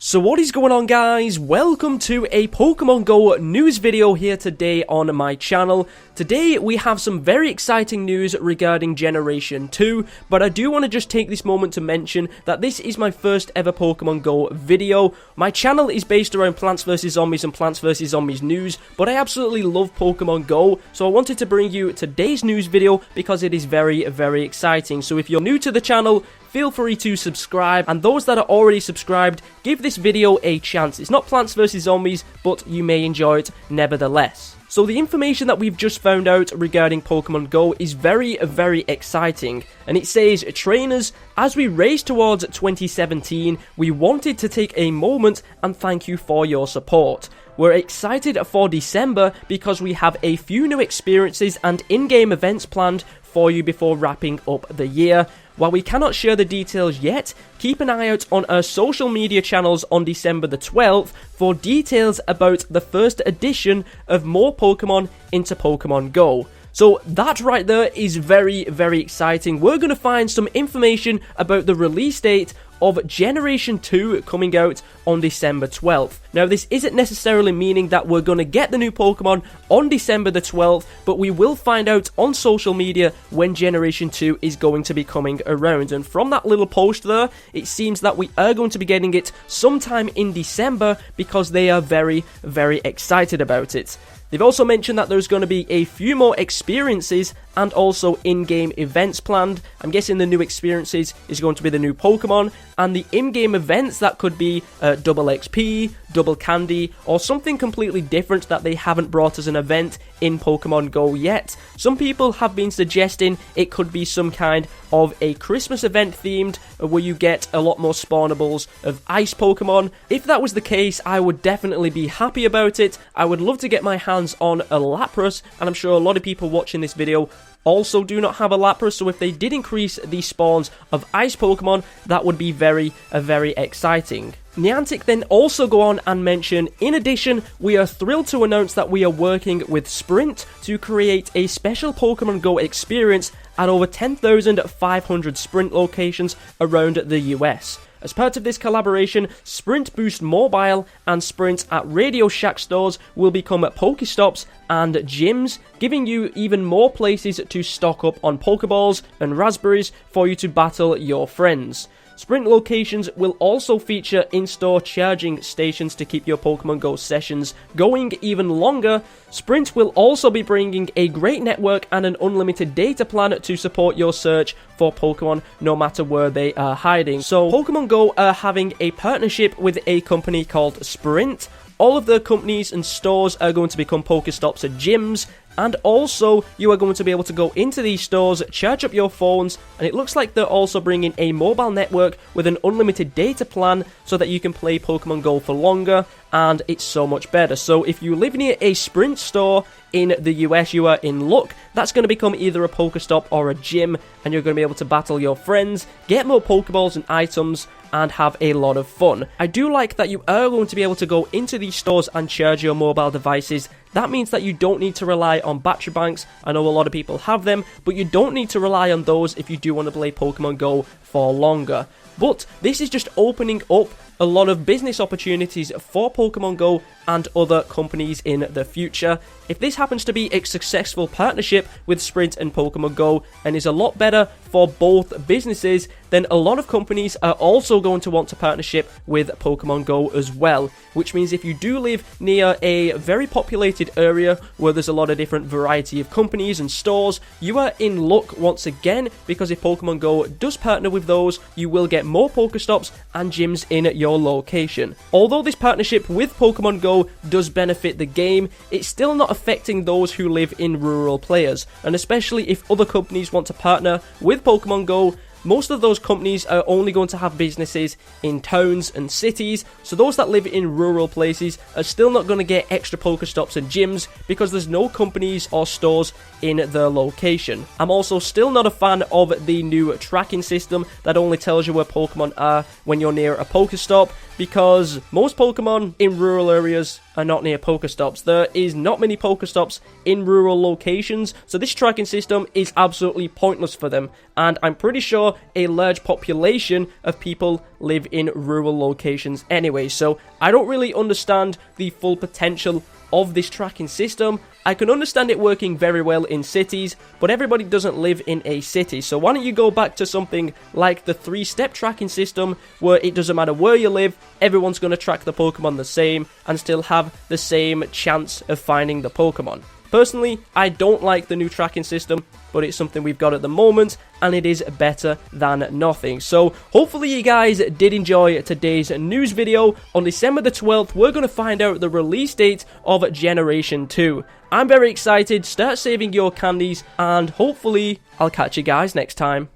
So what is going on, guys? Welcome to a Pokemon Go news video here today on my channel. Today we have some very exciting news regarding Generation 2, but I do want to just take this moment to mention that this is my first ever Pokemon Go video. My channel is based around Plants vs Zombies and Plants vs Zombies news, but I absolutely love Pokemon Go, so I wanted to bring you today's news video because it is very, very exciting. So if you're new to the channel, feel free to subscribe, and those that are already subscribed, give this video a chance. It's not Plants vs Zombies, but you may enjoy it nevertheless. So the information that we've just found out regarding Pokemon Go is very, very exciting. And it says, trainers, as we race towards 2017, we wanted to take a moment and thank you for your support. We're excited for December because we have a few new experiences and in-game events planned for you before wrapping up the year. While we cannot share the details yet, keep an eye out on our social media channels on December the 12th for details about the first edition of more Pokemon into Pokemon Go. So that right there is very, very exciting. We're going to find some information about the release date of Generation 2 coming out on December 12th. Now, this isn't necessarily meaning that we're going to get the new Pokemon on December the 12th, but we will find out on social media when Generation 2 is going to be coming around. And from that little post there, it seems that we are going to be getting it sometime in December because they are very, very excited about it. They've also mentioned that there's going to be a few more experiences and also in-game events planned. I'm guessing the new experiences is going to be the new Pokemon, and the in-game events that could be double XP, double candy, or something completely different that they haven't brought as an event in Pokemon Go yet. Some people have been suggesting it could be some kind of a Christmas event themed where you get a lot more spawnables of ice Pokemon. If that was the case, I would definitely be happy about it. I would love to get my hands on a Lapras, and I'm sure a lot of people watching this video also do not have a Lapras, so if they did increase the spawns of ice Pokemon, that would be very, very exciting. Niantic then also go on and mention, in addition, we are thrilled to announce that we are working with Sprint to create a special Pokemon Go experience at over 10,500 Sprint locations around the US. As part of this collaboration, Sprint Boost Mobile and Sprint at Radio Shack stores will become Pokestops and gyms, giving you even more places to stock up on Pokeballs and Raspberries for you to battle your friends. Sprint locations will also feature in-store charging stations to keep your Pokemon Go sessions going even longer. Sprint will also be bringing a great network and an unlimited data plan to support your search for Pokemon no matter where they are hiding. So Pokemon Go are having a partnership with a company called Sprint. All of their companies and stores are going to become Pokestops and gyms, and also you are going to be able to go into these stores, charge up your phones, and it looks like they're also bringing a mobile network with an unlimited data plan so that you can play Pokemon Go for longer, and it's so much better. So if you live near a Sprint store in the US, you are in luck. That's going to become either a Pokestop or a gym, and you're going to be able to battle your friends, get more Pokeballs and items, and have a lot of fun. I do like that you are going to be able to go into these stores and charge your mobile devices. That means that you don't need to rely on battery banks. I know a lot of people have them, but you don't need to rely on those if you do want to play Pokemon Go for longer. But this is just opening up a lot of business opportunities for Pokemon Go and other companies in the future. If this happens to be a successful partnership with Sprint and Pokemon Go and is a lot better for both businesses, then a lot of companies are also going to want to partnership with Pokemon Go as well, which means if you do live near a very populated area where there's a lot of different variety of companies and stores, you are in luck once again, because if Pokemon Go does partner with those, you will get more Pokestops and gyms in your location. Although this partnership with Pokemon Go does benefit the game, it's still not affecting those who live in rural players, and especially if other companies want to partner with Pokemon Go, most of those companies are only going to have businesses in towns and cities, so those that live in rural places are still not going to get extra Pokestops and gyms because there's no companies or stores in their location. I'm also still not a fan of the new tracking system that only tells you where Pokemon are when you're near a Pokestop. because most Pokemon in rural areas are not near Pokestops. There is not many Pokestops in rural locations, so this tracking system is absolutely pointless for them. And I'm pretty sure a large population of people live in rural locations anyway, so I don't really understand the full potential of this tracking system. I can understand it working very well in cities, but everybody doesn't live in a city. So why don't you go back to something like the 3-step tracking system, where it doesn't matter where you live, everyone's going to track the Pokemon the same and still have the same chance of finding the Pokemon. Personally, I don't like the new tracking system, but it's something we've got at the moment, and it is better than nothing. So, hopefully you guys did enjoy today's news video. On December the 12th, we're going to find out the release date of Generation 2. I'm very excited. Start saving your candies, and hopefully I'll catch you guys next time.